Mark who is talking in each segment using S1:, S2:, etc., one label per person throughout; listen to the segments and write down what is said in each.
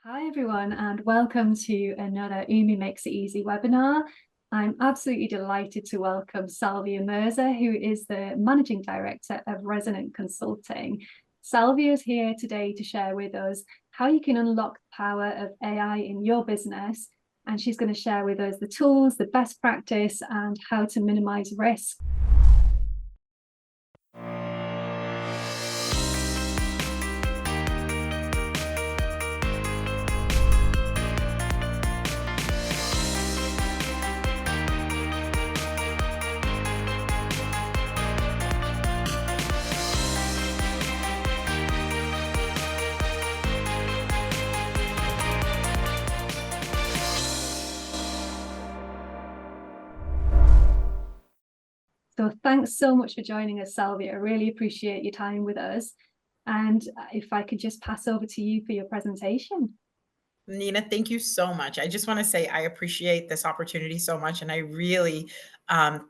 S1: Hi everyone, and welcome to another UMi Makes It Easy webinar. I'm absolutely delighted to welcome Salvia Mirza, who is the Managing Director of Resonant Consulting. Salvia is here today to share with us how you can unlock the power of AI in your business, and she's going to share with us the tools, the best practice, and how to minimize risk. So thanks so much for joining us, Salvia. I really appreciate your time with us. And if I could just pass over to you for your presentation.
S2: Nina, thank you so much. I just want to say I appreciate this opportunity so much. And I really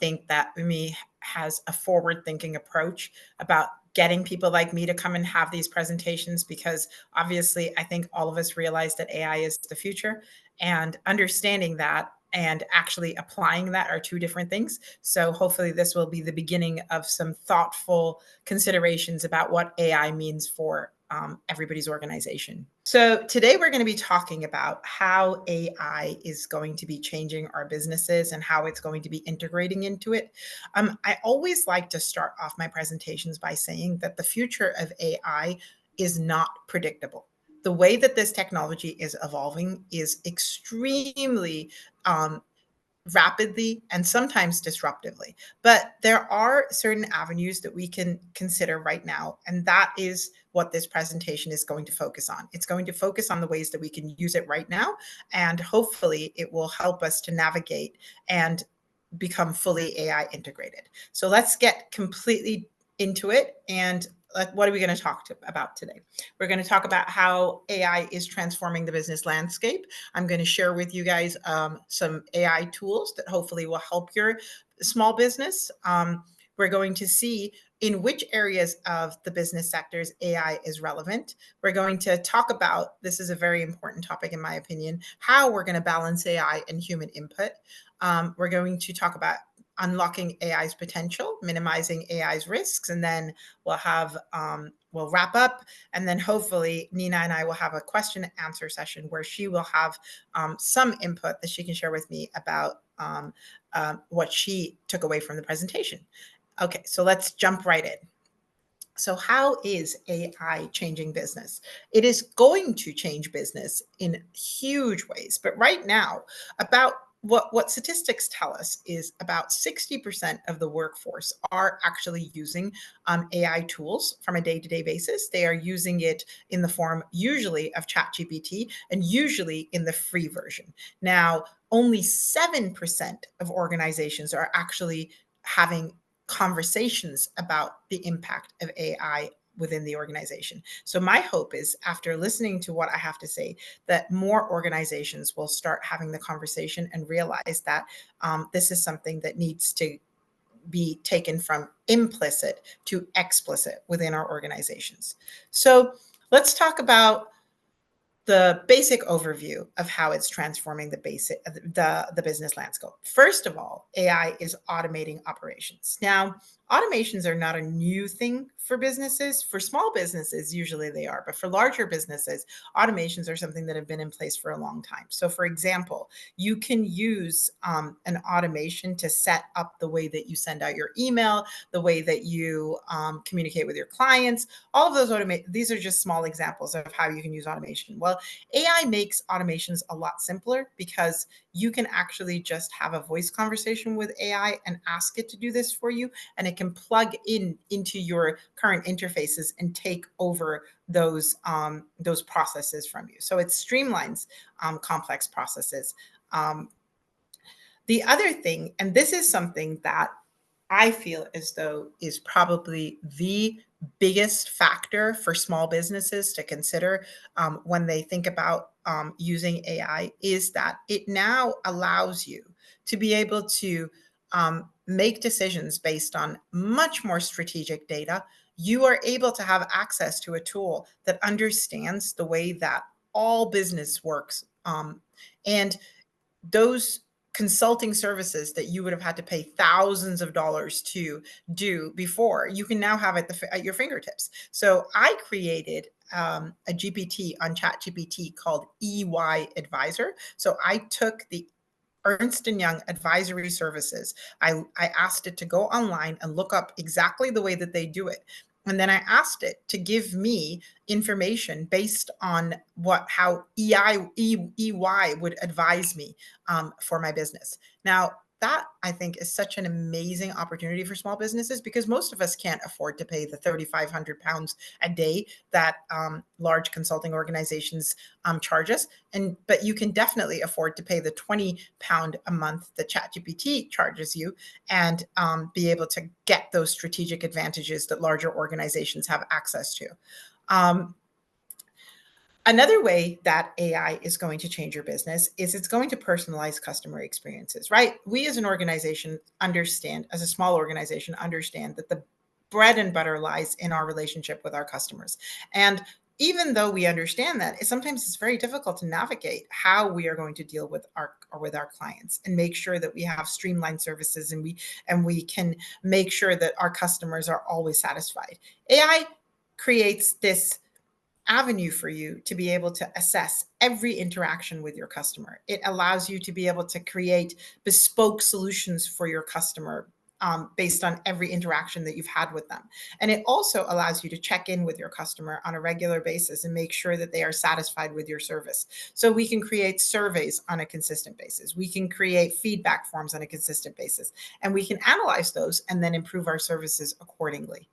S2: think that UMi has a forward-thinking approach about getting people like me to come and have these presentations, because obviously I think all of us realize that AI is the future, and understanding that and actually applying that are two different things. So hopefully this will be the beginning of some thoughtful considerations about what AI means for everybody's organization. So today we're going to be talking about how AI is going to be changing our businesses and how it's going to be integrating into it. I always like to start off my presentations by saying that the future of AI is not predictable. The way that this technology is evolving is extremely rapidly and sometimes disruptively. But there are certain avenues that we can consider right now, and that is what this presentation is going to focus on. It's going to focus on the ways that we can use it right now, and hopefully it will help us to navigate and become fully AI integrated. So let's get completely into it. And what are we going to talk about today? We're going to talk about how AI is transforming the business landscape. I'm going to share with you guys some AI tools that hopefully will help your small business. We're going to see in which areas of the business sectors AI is relevant. We're going to talk about, this is a very important topic in my opinion, how we're going to balance AI and human input. We're going to talk about unlocking AI's potential, minimizing AI's risks, and then we'll wrap up, and then hopefully Nina and I will have a question and answer session where she will have some input that she can share with me about what she took away from the presentation. Okay, so let's jump right in. So how is AI changing business? It is going to change business in huge ways, but right now, about what statistics tell us is about 60% of the workforce are actually using AI tools from a day-to-day basis. They are using it in the form usually of ChatGPT and usually in the free version. Now, only 7% of organizations are actually having conversations about the impact of AI within the organization. So my hope is, after listening to what I have to say, that more organizations will start having the conversation and realize that this is something that needs to be taken from implicit to explicit within our organizations. So let's talk about the basic overview of how it's transforming the business landscape. First of all, AI is automating operations. Now, automations are not a new thing for businesses. For small businesses, usually they are, but for larger businesses, automations are something that have been in place for a long time. So, for example, you can use an automation to set up the way that you send out your email, the way that you communicate with your clients. All of those these are just small examples of how you can use automation. Well, AI makes automations a lot simpler because you can actually just have a voice conversation with AI and ask it to do this for you, and it can plug into your current interfaces and take over those processes from you. So it streamlines complex processes. The other thing, and this is something that I feel as though is probably the biggest factor for small businesses to consider when they think about using AI, is that it now allows you to be able to make decisions based on much more strategic data. You are able to have access to a tool that understands the way that all business works. And those consulting services that you would have had to pay thousands of dollars to do before, you can now have at your fingertips. So I created a GPT on ChatGPT called EY Advisor. So I took the Ernst & Young advisory services. I asked it to go online and look up exactly the way that they do it. And then I asked it to give me information based on how EY would advise me for my business. Now, that I think is such an amazing opportunity for small businesses, because most of us can't afford to pay the £3,500 a day that large consulting organizations charge us. But you can definitely afford to pay the £20 a month that ChatGPT charges you, and be able to get those strategic advantages that larger organizations have access to. Another way that AI is going to change your business is it's going to personalize customer experiences, right? We as an organization understand, as a small organization, understand that the bread and butter lies in our relationship with our customers. And even though we understand that, sometimes it's very difficult to navigate how we are going to deal with our clients and make sure that we have streamlined services, and we can make sure that our customers are always satisfied. AI creates this avenue for you to be able to assess every interaction with your customer. It allows you to be able to create bespoke solutions for your customer based on every interaction that you've had with them. And it also allows you to check in with your customer on a regular basis and make sure that they are satisfied with your service. So we can create surveys on a consistent basis. We can create feedback forms on a consistent basis, and we can analyze those and then improve our services accordingly.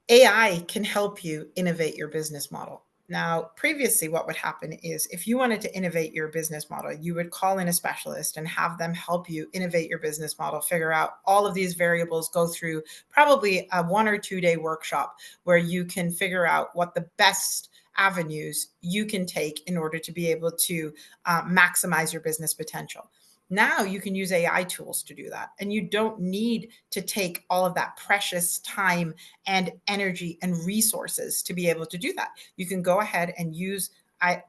S2: AI can help you innovate your business model. Now, previously, what would happen is if you wanted to innovate your business model, you would call in a specialist and have them help you innovate your business model, figure out all of these variables, go through probably a 1 or 2 day workshop where you can figure out what the best avenues you can take in order to be able to maximize your business potential. Now you can use AI tools to do that. And you don't need to take all of that precious time and energy and resources to be able to do that. You can go ahead and use, I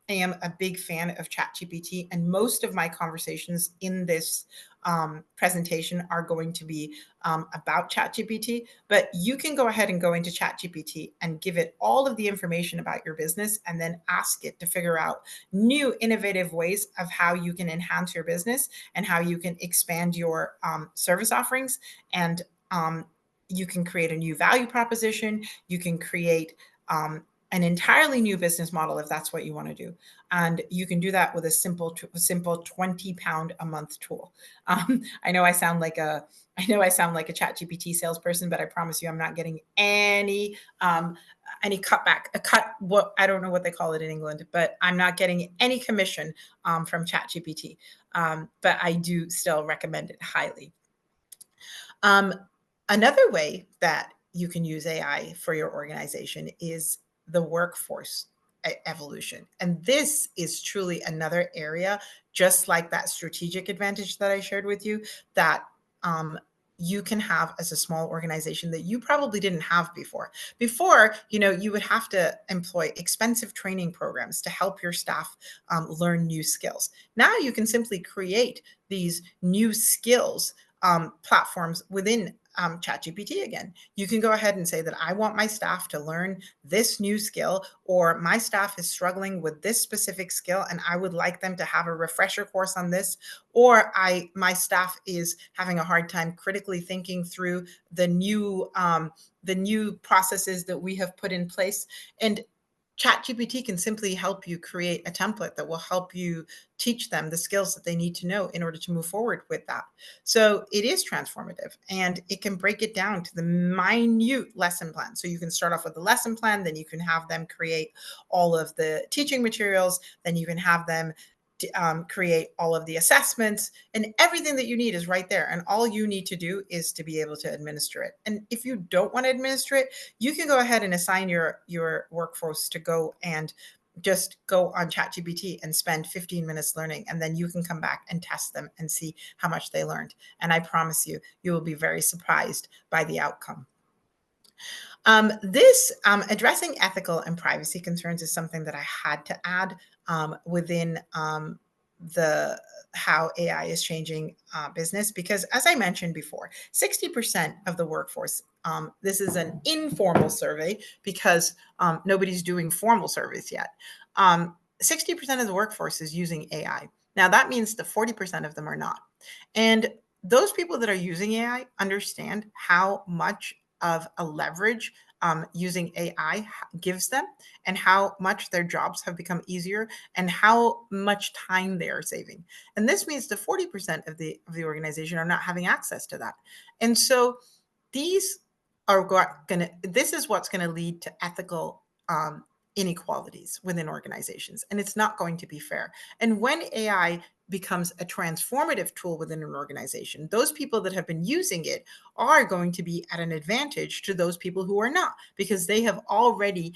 S2: am a big fan of ChatGPT, and most of my conversations in this presentation are going to be about ChatGPT, but you can go ahead and go into ChatGPT and give it all of the information about your business, and then ask it to figure out new innovative ways of how you can enhance your business and how you can expand your service offerings. And you can create a new value proposition. You can create an entirely new business model if that's what you want to do. And you can do that with a simple £20 a month tool. I know I sound like a ChatGPT salesperson, but I promise you, I'm not getting any what I don't know what they call it in England, but I'm not getting any commission from ChatGPT. But I do still recommend it highly. Another way that you can use AI for your organization is the workforce evolution. And this is truly another area, just like that strategic advantage that I shared with you, that you can have as a small organization that you probably didn't have before. Before, you would have to employ expensive training programs to help your staff learn new skills. Now you can simply create these new skills platforms within ChatGPT again. You can go ahead and say that I want my staff to learn this new skill, or my staff is struggling with this specific skill and I would like them to have a refresher course on this, or my staff is having a hard time critically thinking through the new processes that we have put in place. And ChatGPT can simply help you create a template that will help you teach them the skills that they need to know in order to move forward with that. So it is transformative, and it can break it down to the minute lesson plan. So you can start off with the lesson plan, then you can have them create all of the teaching materials, then you can have them create all of the assessments, and everything that you need is right there. And all you need to do is to be able to administer it. And if you don't want to administer it, you can go ahead and assign your workforce to go and just go on ChatGPT and spend 15 minutes learning, and then you can come back and test them and see how much they learned. And I promise you, you will be very surprised by the outcome. This addressing ethical and privacy concerns is something that I had to add within the how AI is changing business, because as I mentioned before, 60% of the workforce, this is an informal survey because nobody's doing formal surveys yet. 60% of the workforce is using AI. Now that means the 40% of them are not. And those people that are using AI understand how much of a leverage using AI gives them, and how much their jobs have become easier, and how much time they are saving. And this means the 40% of the organization are not having access to that. And so these are going to, this is what's going to lead to ethical inequalities within organizations, and it's not going to be fair. And when AI becomes a transformative tool within an organization, those people that have been using it are going to be at an advantage to those people who are not, because they have already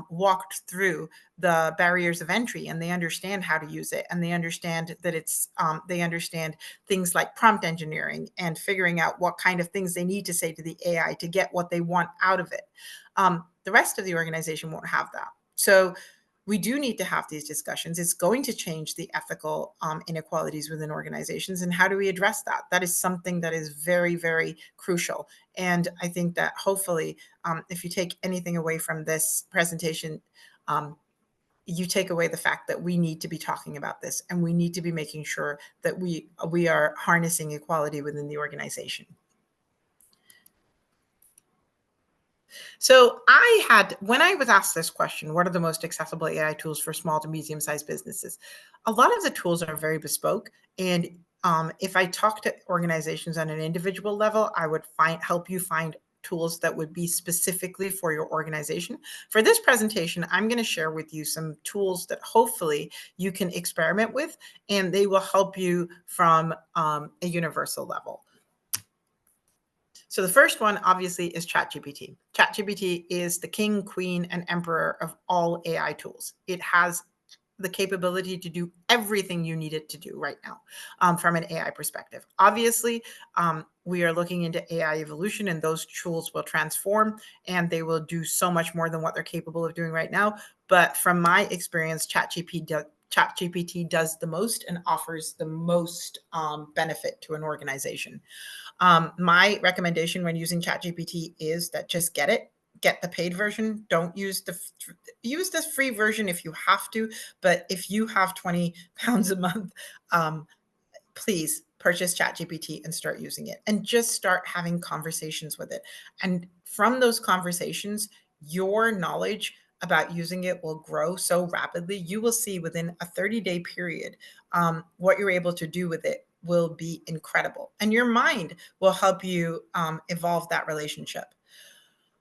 S2: walked through the barriers of entry, and they understand how to use it, and they understand that it's they understand things like prompt engineering and figuring out what kind of things they need to say to the AI to get what they want out of it. The rest of the organization won't have that. So we do need to have these discussions. It's going to change the ethical inequalities within organizations. And how do we address that? That is something that is very, very crucial. And I think that hopefully, if you take anything away from this presentation, you take away the fact that we need to be talking about this, and we need to be making sure that we are harnessing equality within the organization. So when I was asked this question, what are the most accessible AI tools for small to medium-sized businesses? A lot of the tools are very bespoke. And if I talk to organizations on an individual level, I would help you find tools that would be specifically for your organization. For this presentation, I'm going to share with you some tools that hopefully you can experiment with, and they will help you from a universal level. So the first one, obviously, is ChatGPT. ChatGPT is the king, queen, and emperor of all AI tools. It has the capability to do everything you need it to do right now from an AI perspective. Obviously, we are looking into AI evolution, and those tools will transform, and they will do so much more than what they're capable of doing right now. But from my experience, ChatGPT does the most and offers the most benefit to an organization. My recommendation when using ChatGPT is that just get the paid version. Don't use the free version if you have to, but if you have 20 pounds a month, please purchase ChatGPT and start using it, and just start having conversations with it. And from those conversations, your knowledge about using it will grow so rapidly. You will see within a 30-day period what you're able to do with it will be incredible, and your mind will help you evolve that relationship.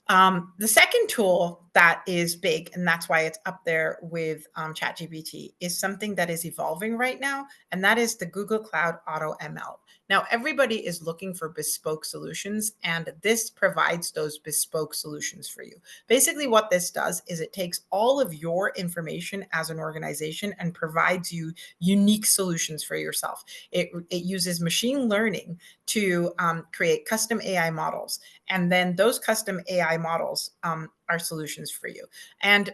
S2: The second tool that is big, and that's why it's up there with ChatGPT, is something that is evolving right now, and that is the Google Cloud Auto ML. Now, everybody is looking for bespoke solutions, and this provides those bespoke solutions for you. Basically, what this does is it takes all of your information as an organization and provides you unique solutions for yourself. It uses machine learning to create custom AI models, and then those custom AI models are solutions for you. And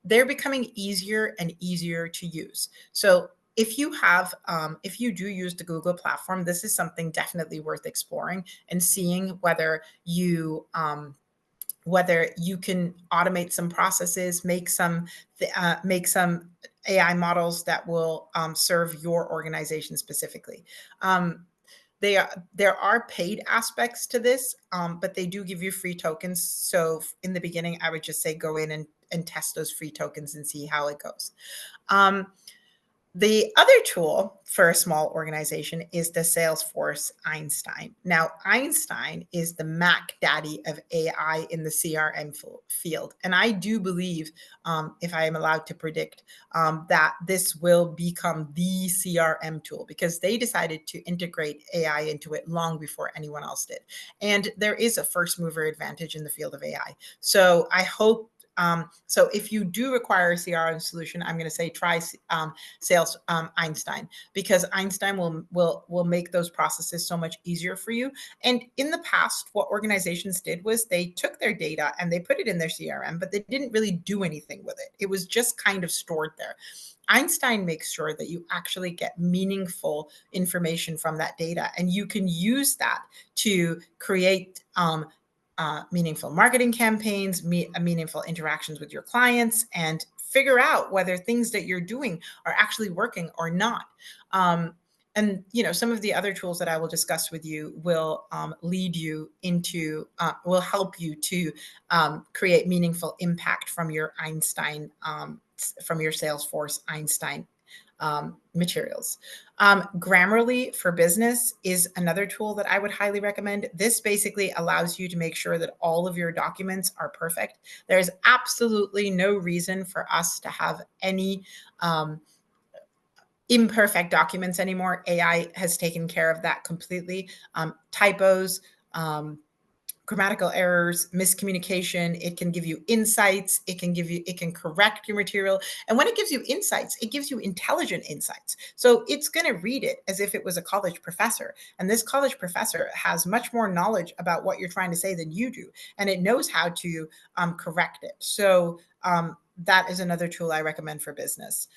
S2: they're becoming easier and easier to use. So if you do use the Google platform, this is something definitely worth exploring and seeing whether you can automate some processes, make some AI models that will serve your organization specifically. There are paid aspects to this, but they do give you free tokens. So in the beginning, I would just say go in and test those free tokens and see how it goes. The other tool for a small organization is the Salesforce Einstein. Now, Einstein is the Mac daddy of AI in the CRM field. And I do believe, if I am allowed to predict, that this will become the CRM tool, because they decided to integrate AI into it long before anyone else did. And there is a first mover advantage in the field of AI. So I hope So if you do require a CRM solution, I'm going to say try Sales Einstein, because Einstein will make those processes so much easier for you. And in the past, what organizations did was they took their data and they put it in their CRM, but they didn't really do anything with it. It was just kind of stored there. Einstein makes sure that you actually get meaningful information from that data, and you can use that to create meaningful marketing campaigns, meaningful interactions with your clients, and figure out whether things that you're doing are actually working or not. And some of the other tools that I will discuss with you will lead you into, will help you to create meaningful impact from your Einstein, from your Salesforce Einstein materials. Grammarly for Business is another tool that I would highly recommend. This basically allows you to make sure that all of your documents are perfect. There's absolutely no reason for us to have any imperfect documents anymore. AI has taken care of that completely. Typos, grammatical errors, miscommunication. It can give you insights. It can correct your material. And when it gives you insights, it gives you intelligent insights. So it's going to read it as if it was a college professor. And this college professor has much more knowledge about what you're trying to say than you do. And it knows how to correct it. So that is another tool I recommend for business.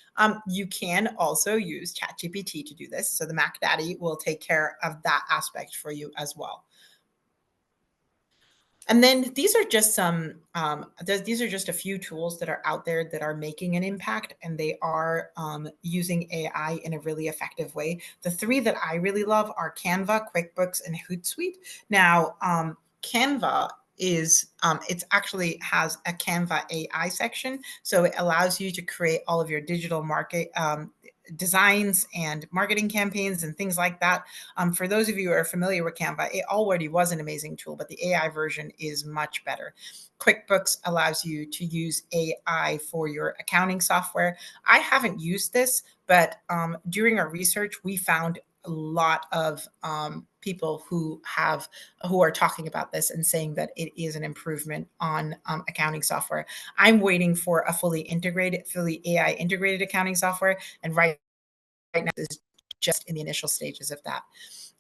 S2: You can also use ChatGPT to do this. So the Mac Daddy will take care of that aspect for you as well. And then these are just these are just a few tools that are out there that are making an impact, and they are using AI in a really effective way. The three that I really love are Canva, QuickBooks, and Hootsuite. Now, Canva is it actually has a Canva AI section, so it allows you to create all of your digital market designs and marketing campaigns and things like that. For those of you who are familiar with Canva, it already was an amazing tool, but the AI version is much better. QuickBooks allows you to use AI for your accounting software. I haven't used this, but during our research, we found a lot of people who are talking about this and saying that it is an improvement on accounting software. I'm waiting for a fully AI integrated accounting software, and right now is just in the initial stages of that.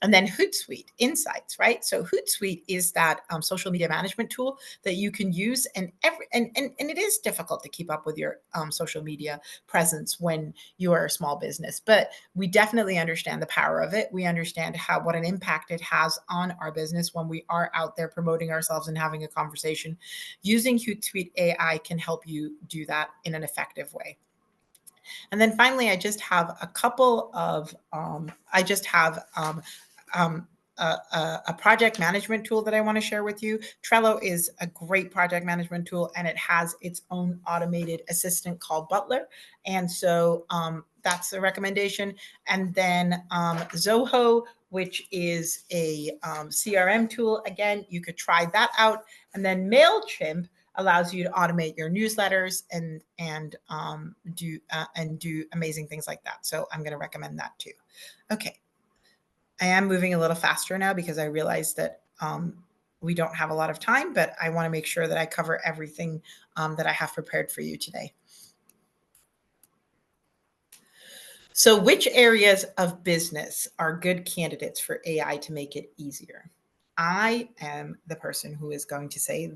S2: And then Hootsuite Insights, right? So Hootsuite is that social media management tool that you can use, and it is difficult to keep up with your social media presence when you are a small business, but we definitely understand the power of it. We understand what an impact it has on our business when we are out there promoting ourselves and having a conversation. Using Hootsuite AI can help you do that in an effective way. And then finally, I just have a couple of, a project management tool that I want to share with you. Trello is a great project management tool, and it has its own automated assistant called Butler. And so that's a recommendation. And then Zoho, which is a CRM tool. Again, you could try that out. And then MailChimp allows you to automate your newsletters and do amazing things like that. So I'm going to recommend that too. Okay. I am moving a little faster now because I realize that we don't have a lot of time, but I want to make sure that I cover everything that I have prepared for you today. So which areas of business are good candidates for AI to make it easier? I am the person who is going to say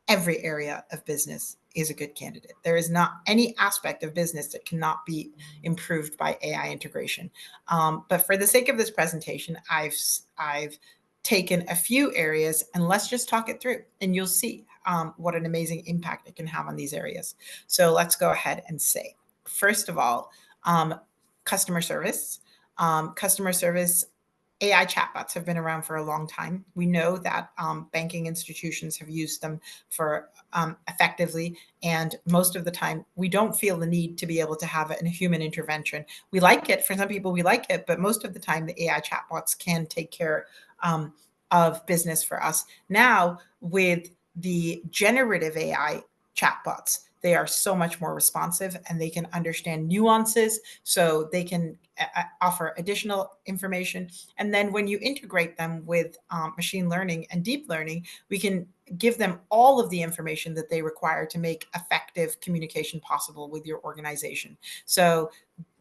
S2: every area of business is a good candidate. There is not any aspect of business that cannot be improved by AI integration. But for the sake of this presentation, I've taken a few areas, and let's just talk it through, and you'll see what an amazing impact it can have on these areas. So let's go ahead and say, first of all, customer service. Customer service AI chatbots have been around for a long time. We know that banking institutions have used them for effectively, and most of the time we don't feel the need to be able to have a human intervention. We like it. For some people, we like it, but most of the time the AI chatbots can take care of business for us. Now, with the generative AI chatbots, they are so much more responsive, and they can understand nuances, so they can offer additional information. And then when you integrate them with machine learning and deep learning, we can give them all of the information that they require to make effective communication possible with your organization. So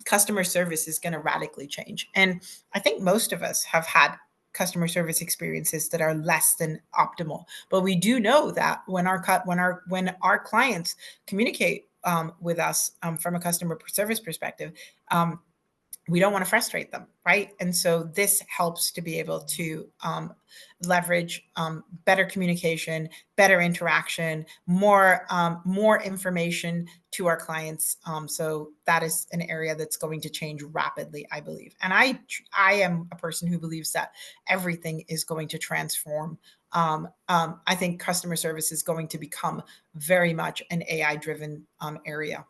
S2: customer service is going to radically change. And I think most of us have had customer service experiences that are less than optimal. But we do know that when our clients communicate with us from a customer service perspective, we don't want to frustrate them, right? And so this helps to be able to leverage better communication, better interaction, more information to our clients. So that is an area that's going to change rapidly, I believe. And I am a person who believes that everything is going to transform. I think customer service is going to become very much an AI-driven area.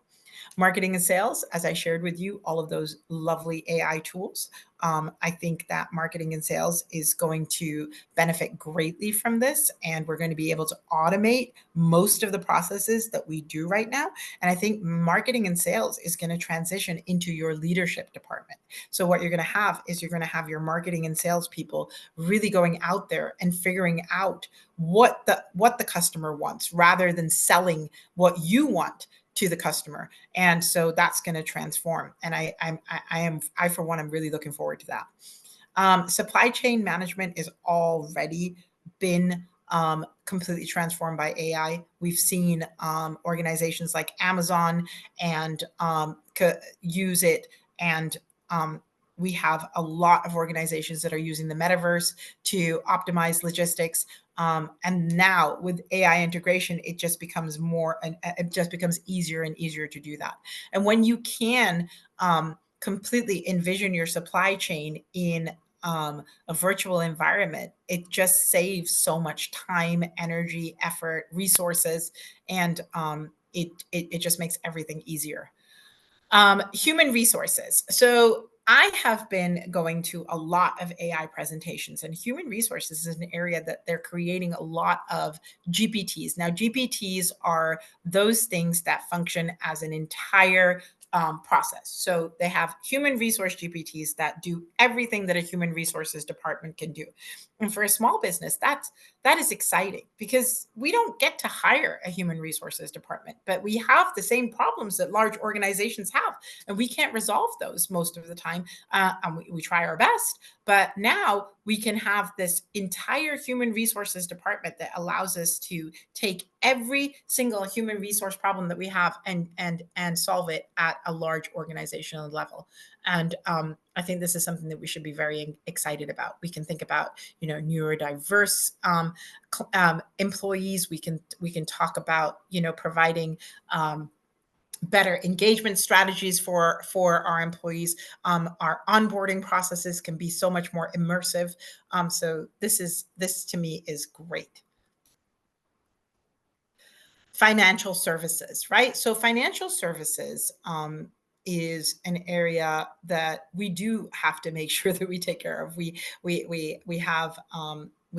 S2: Marketing and sales, as I shared with you, all of those lovely AI tools. I think that marketing and sales is going to benefit greatly from this, and we're going to be able to automate most of the processes that we do right now. And I think marketing and sales is going to transition into your leadership department. So what you're going to have is you're going to have your marketing and sales people really going out there and figuring out what the customer wants, rather than selling what you want to the customer. And so that's going to transform. And I for one, I'm really looking forward to that. Supply chain management is already been completely transformed by AI. We've seen organizations like Amazon and use it, and we have a lot of organizations that are using the metaverse to optimize logistics. And now with AI integration, it just becomes easier and easier to do that. And when you can completely envision your supply chain in a virtual environment, it just saves so much time, energy, effort, resources, and it just makes everything easier. Human resources. So I have been going to a lot of AI presentations, and human resources is an area that they're creating a lot of GPTs. Now, GPTs are those things that function as an entire process. So they have human resource GPTs that do everything that a human resources department can do. And for a small business, that is exciting, because we don't get to hire a human resources department, but we have the same problems that large organizations have, and we can't resolve those most of the time. And we try our best, but now we can have this entire human resources department that allows us to take every single human resource problem that we have and solve it at a large organizational level. And I think this is something that we should be very excited about. We can think about, neurodiverse employees. We can talk about, providing better engagement strategies for our employees. Our onboarding processes can be so much more immersive. So this to me is great. Financial services, right? So financial services is an area that we do have to make sure that we take care of. We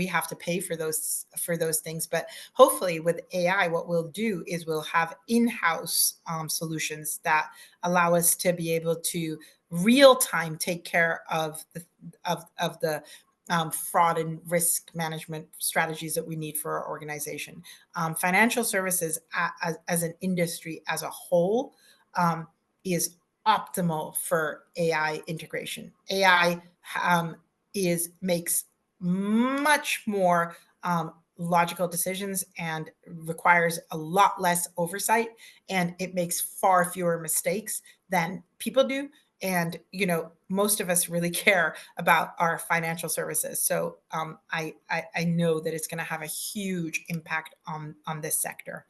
S2: have to pay for those things, but hopefully with AI, what we'll do is we'll have in-house solutions that allow us to be able to real time take care of the fraud and risk management strategies that we need for our organization. Financial services as an industry as a whole is optimal for AI integration. AI makes much more logical decisions and requires a lot less oversight, and it makes far fewer mistakes than people do. And most of us really care about our financial services, so I know that it's going to have a huge impact on this sector.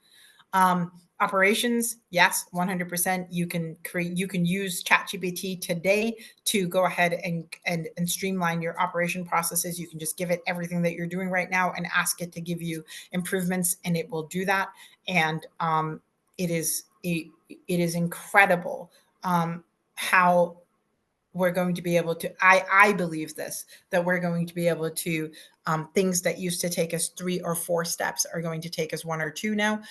S2: Operations, yes, 100%. You can use ChatGPT today to go ahead and streamline your operation processes. You can just give it everything that you're doing right now and ask it to give you improvements, and it will do that. And it is incredible how we're going to be able to, I believe this, that we're going to be able to, things that used to take us 3 or 4 steps are going to take us 1 or 2 now.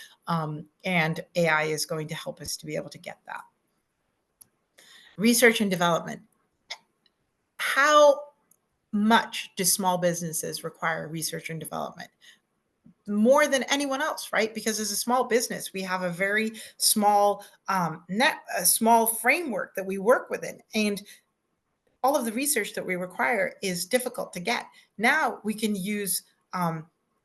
S2: And AI is going to help us to be able to get that. Research and development. How much do small businesses require research and development? More than anyone else, right? Because as a small business, we have a very small a small framework that we work within, and all of the research that we require is difficult to get. Now we can use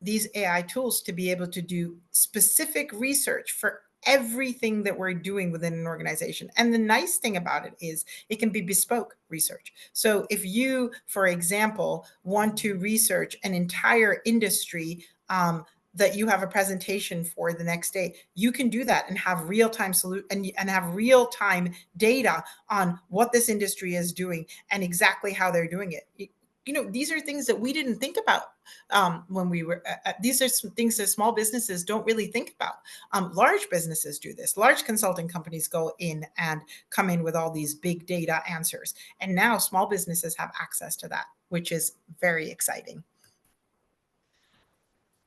S2: these AI tools to be able to do specific research for everything that we're doing within an organization. And the nice thing about it is it can be bespoke research. So if you, for example, want to research an entire industry, that you have a presentation for the next day, you can do that and have real-time and have real-time data on what this industry is doing and exactly how they're doing it. These are things that we didn't think about when we were, these are some things that small businesses don't really think about. Large businesses do this. Large consulting companies go in and come in with all these big data answers. And now small businesses have access to that, which is very exciting.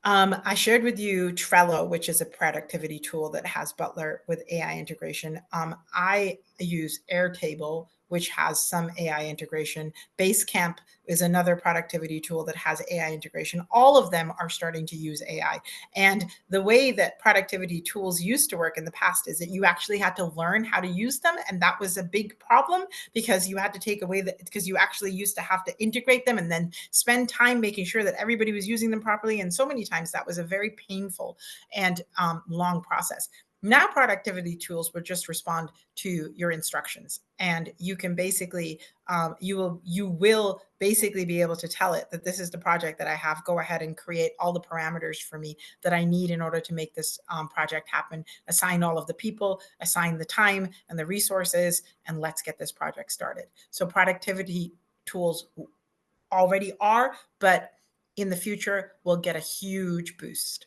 S2: I shared with you Trello, which is a productivity tool that has Butler with AI integration. I use Airtable, which has some AI integration. Basecamp is another productivity tool that has AI integration. All of them are starting to use AI. And the way that productivity tools used to work in the past is that you actually had to learn how to use them. And that was a big problem because you had to take away because you actually used to have to integrate them and then spend time making sure that everybody was using them properly. And so many times that was a very painful and long process. Now productivity tools will just respond to your instructions, and you can basically you will basically be able to tell it that this is the project that I have. Go ahead and create all the parameters for me that I need in order to make this project happen. Assign all of the people, assign the time and the resources, and let's get this project started. So productivity tools already are, but in the future will get a huge boost.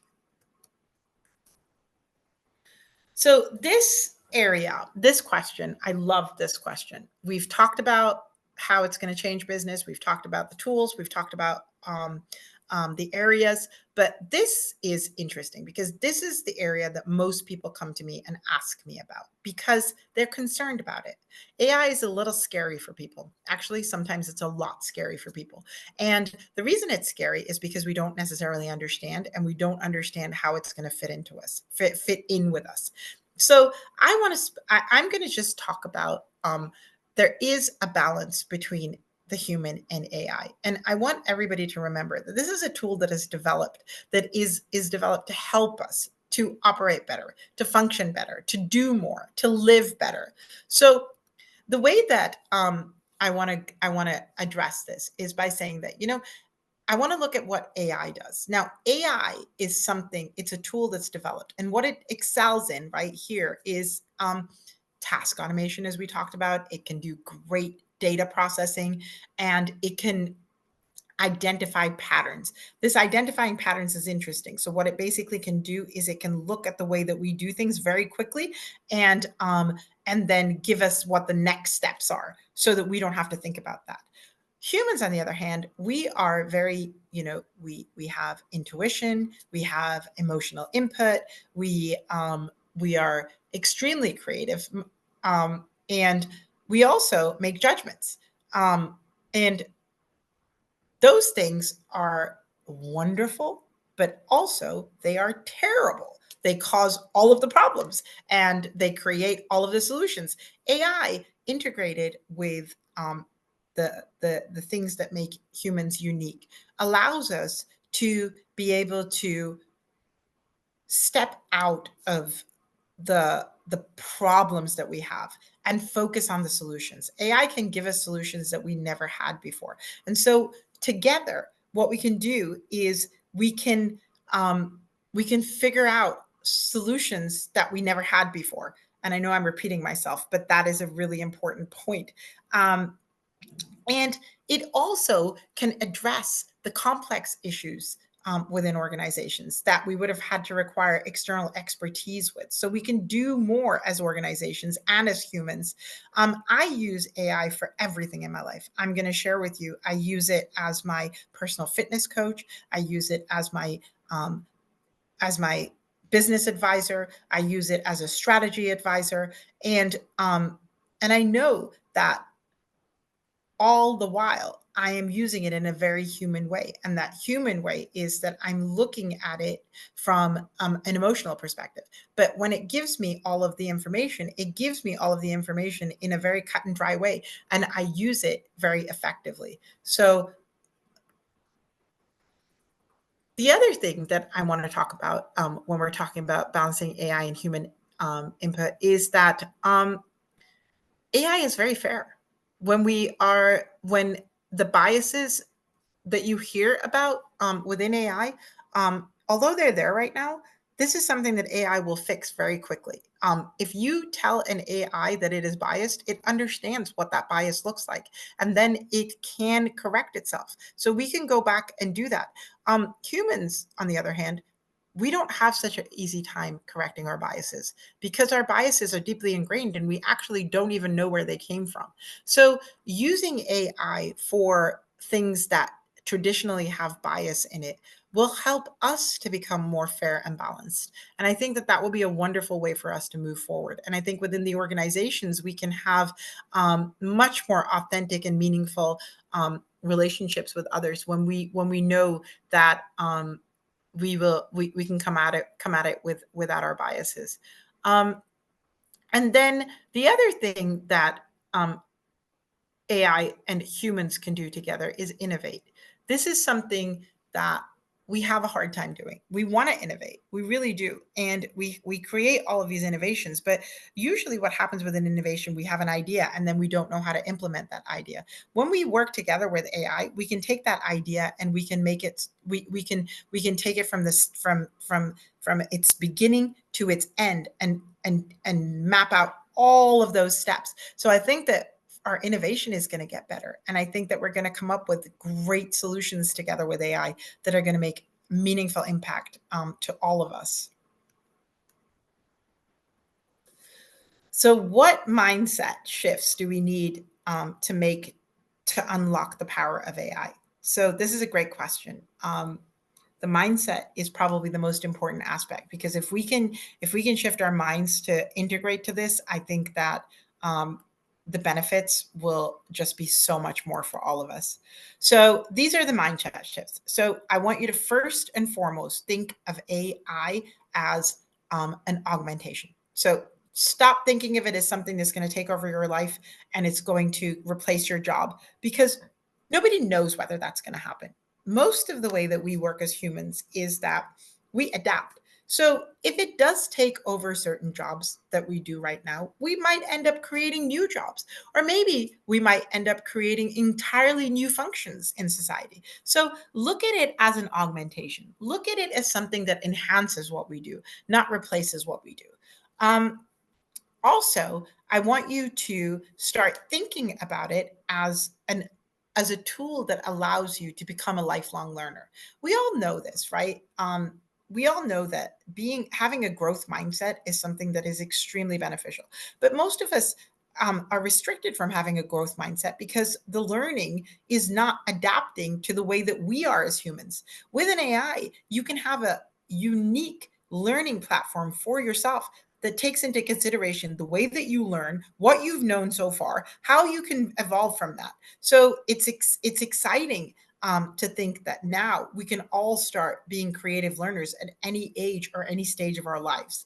S2: So this area, this question, I love this question. We've talked about how it's going to change business. We've talked about the tools. We've talked about the areas. But this is interesting because this is the area that most people come to me and ask me about because they're concerned about it. AI is a little scary for people. Actually, sometimes it's a lot scary for people. And the reason it's scary is because we don't necessarily understand, and we don't understand how it's going to fit into us, fit in with us. So I'm going to just talk about there is a balance between the human and AI. And I want everybody to remember that this is a tool that is developed, that is developed to help us to operate better, to function better, to do more, to live better. So the way that I want to address this is by saying that, I want to look at what AI does. Now, AI is something, it's a tool that's developed. And what it excels in right here is task automation, as we talked about. It can do great data processing, and it can identify patterns. This identifying patterns is interesting. So what it basically can do is it can look at the way that we do things very quickly and then give us what the next steps are so that we don't have to think about that. Humans, on the other hand, we are very, we have intuition, we have emotional input, we are extremely creative, and we also make judgments. And those things are wonderful, but also they are terrible. They cause all of the problems and they create all of the solutions. AI integrated with the things that make humans unique allows us to be able to step out of the problems that we have and focus on the solutions. AI can give us solutions that we never had before. And so together, what we can do is we can figure out solutions that we never had before. And I know I'm repeating myself, but that is a really important point. And it also can address the complex issues within organizations that we would have had to require external expertise with. So we can do more as organizations and as humans. I use AI for everything in my life. I'm going to share with you. I use it as my personal fitness coach. I use it as my business advisor. I use it as a strategy advisor, and I know that all the while I am using it in a very human way. And that human way is that I'm looking at it from an emotional perspective. But when it gives me all of the information, it gives me all of the information in a very cut and dry way. And I use it very effectively. So the other thing that I want to talk about when we're talking about balancing AI and human input is that AI is very fair. When the biases that you hear about within AI, although they're there right now, this is something that AI will fix very quickly. If you tell an AI that it is biased, it understands what that bias looks like, and then it can correct itself. So we can go back and do that. Humans, on the other hand, we don't have such an easy time correcting our biases because our biases are deeply ingrained and we actually don't even know where they came from. So using AI for things that traditionally have bias in it will help us to become more fair and balanced. And I think that that will be a wonderful way for us to move forward. And I think within the organizations, we can have much more authentic and meaningful relationships with others when we know that we can come at it without our biases. And then the other thing that AI and humans can do together is innovate. This is something that we have a hard time doing. We want to innovate. We really do. And we create all of these innovations, but usually what happens with an innovation, we have an idea and then we don't know how to implement that idea. When we work together with AI, we can take that idea and we can make it we can take it from this from its beginning to its end and map out all of those steps. So I think that our innovation is going to get better. And I think that we're going to come up with great solutions together with AI that are going to make meaningful impact to all of us. So what mindset shifts do we need to unlock the power of AI? So this is a great question. The mindset is probably the most important aspect because if we can shift our minds to integrate to this, I think that the benefits will just be so much more for all of us. So these are the mindset shifts. So I want you to first and foremost think of AI as an augmentation. So stop thinking of it as something that's going to take over your life and it's going to replace your job because nobody knows whether that's going to happen. Most of the way that we work as humans is that we adapt. So if it does take over certain jobs that we do right now, we might end up creating new jobs, or maybe we might end up creating entirely new functions in society. So look at it as an augmentation. Look at it as something that enhances what we do, not replaces what we do. Also, I want you to start thinking about it as a tool that allows you to become a lifelong learner. We all know this, right? We all know that having a growth mindset is something that is extremely beneficial. But most of us are restricted from having a growth mindset because the learning is not adapting to the way that we are as humans. With an AI, you can have a unique learning platform for yourself that takes into consideration the way that you learn, what you've known so far, how you can evolve from that. So it's exciting to think that now we can all start being creative learners at any age or any stage of our lives.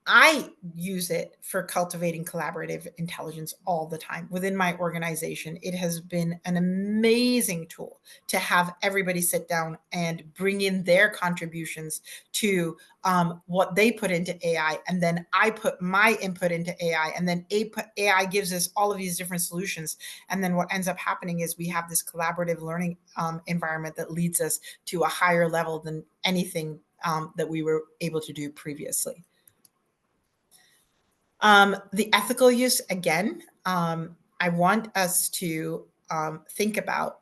S2: I use it for cultivating collaborative intelligence all the time within my organization. It has been an amazing tool to have everybody sit down and bring in their contributions to what they put into AI. And then I put my input into AI. And then AI gives us all of these different solutions. And then what ends up happening is we have this collaborative learning environment that leads us to a higher level than anything that we were able to do previously. The ethical use, again, I want us to think about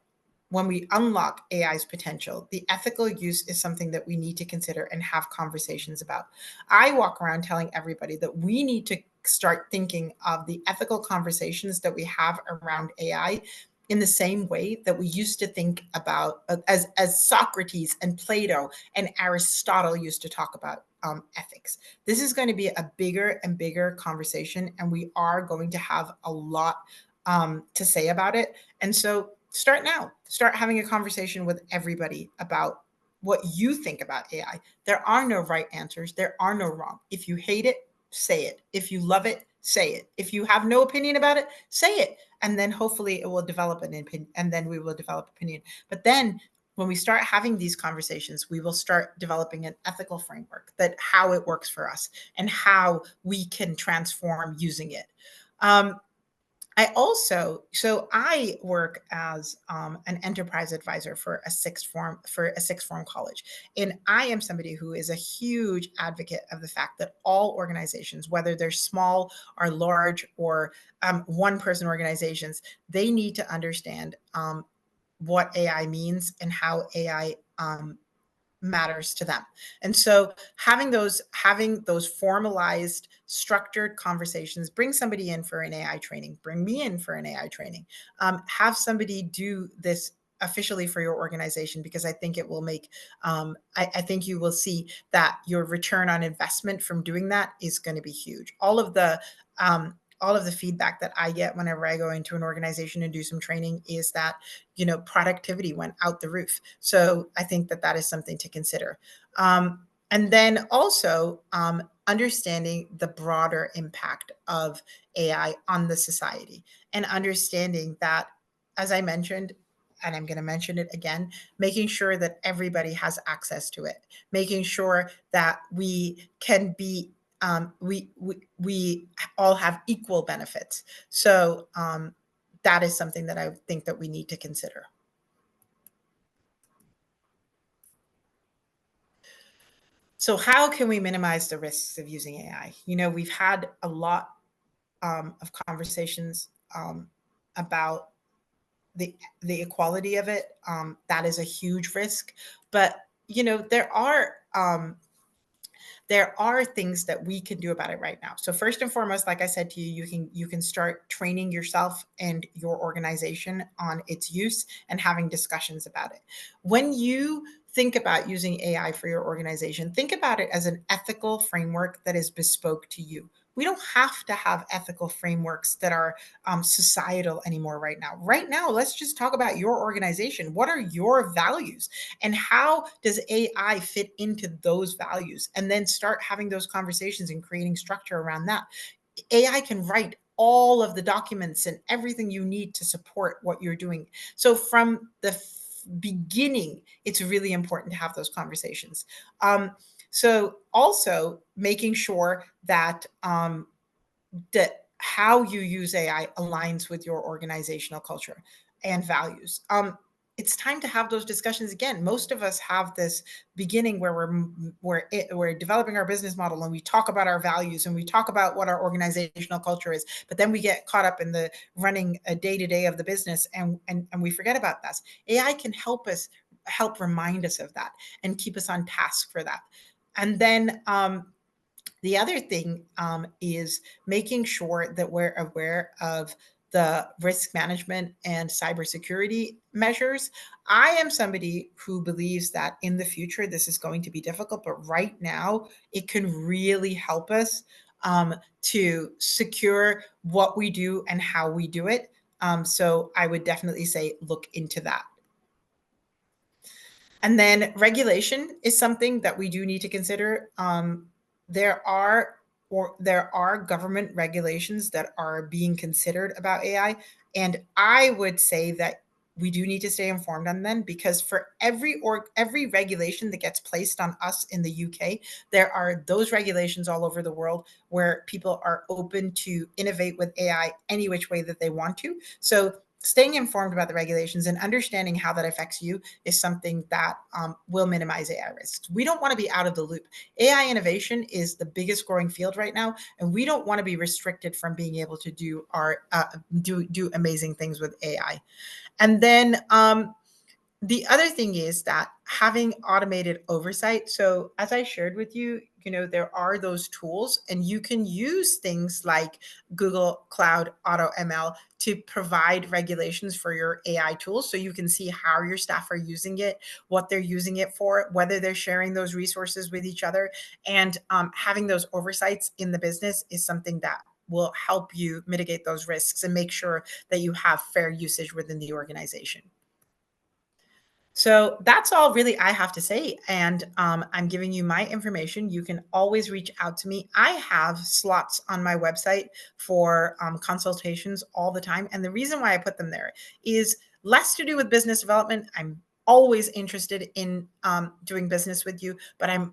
S2: when we unlock AI's potential, the ethical use is something that we need to consider and have conversations about. I walk around telling everybody that we need to start thinking of the ethical conversations that we have around AI in the same way that we used to think about, as Socrates and Plato and Aristotle used to talk about ethics. This is going to be a bigger and bigger conversation, and we are going to have a lot to say about it. And so start now. Start having a conversation with everybody about what you think about AI. There are no right answers. There are no wrong. If you hate it, say it. If you love it, say it. If you have no opinion about it, say it. And then hopefully it will develop an opinion, and then we will develop opinion. But then when we start having these conversations, we will start developing an ethical framework, that how it works for us and how we can transform using it. I work as an enterprise advisor for a sixth form college, and I am somebody who is a huge advocate of the fact that all organizations, whether they're small or large or one person organizations, they need to understand what AI means and how AI matters to them. And so having those formalized, structured conversations, bring somebody in for an AI training, bring me in for an AI training, have somebody do this officially for your organization, because I think it will make, I think you will see that your return on investment from doing that is going to be huge. All of the feedback that I get whenever I go into an organization and do some training is that, productivity went out the roof. So I think that that is something to consider. And then also understanding the broader impact of AI on the society, and understanding that, as I mentioned, and I'm going to mention it again, making sure that everybody has access to it, making sure that we can be we all have equal benefits. So that is something that I think that we need to consider. So how can we minimize the risks of using AI? We've had a lot of conversations about the equality of it. That is a huge risk, but there are things that we can do about it right now. So first and foremost, like I said to you, you can start training yourself and your organization on its use and having discussions about it. When you think about using AI for your organization, think about it as an ethical framework that is bespoke to you. We don't have to have ethical frameworks that are societal anymore right now. Right now, let's just talk about your organization. What are your values? And how does AI fit into those values? And then start having those conversations and creating structure around that. AI can write all of the documents and everything you need to support what you're doing. So from the beginning, it's really important to have those conversations. So also making sure that how you use AI aligns with your organizational culture and values. It's time to have those discussions again. Most of us have this beginning where we're developing our business model, and we talk about our values and we talk about what our organizational culture is, but then we get caught up in the running a day-to-day of the business, and we forget about that. AI can help remind us of that and keep us on task for that. And then the other thing is making sure that we're aware of the risk management and cybersecurity measures. I am somebody who believes that in the future, this is going to be difficult, but right now, it can really help us to secure what we do and how we do it. So I would definitely say look into that. And then regulation is something that we do need to consider. There are government regulations that are being considered about AI, and I would say that we do need to stay informed on them, because for every regulation that gets placed on us in the UK, there are those regulations all over the world where people are open to innovate with AI any which way that they want to. So staying informed about the regulations and understanding how that affects you is something that will minimize AI risks. We don't want to be out of the loop. AI innovation is the biggest growing field right now, and we don't want to be restricted from being able to do amazing things with AI. And then The other thing is that having automated oversight. So as I shared with you, there are those tools, and you can use things like Google Cloud Auto ML to provide regulations for your AI tools, so you can see how your staff are using it, what they're using it for, whether they're sharing those resources with each other. And having those oversights in the business is something that will help you mitigate those risks and make sure that you have fair usage within the organization. So that's all really I have to say. And I'm giving you my information. You can always reach out to me. I have slots on my website for consultations all the time. And the reason why I put them there is less to do with business development. I'm always interested in doing business with you, but I'm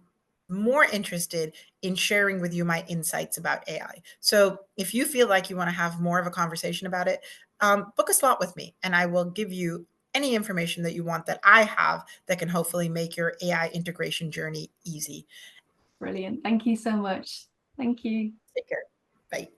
S2: more interested in sharing with you my insights about AI. So if you feel like you want to have more of a conversation about it, book a slot with me, and I will give you any information that you want that I have that can hopefully make your AI integration journey easy.
S1: Brilliant. Thank you so much. Thank you.
S2: Take care. Bye.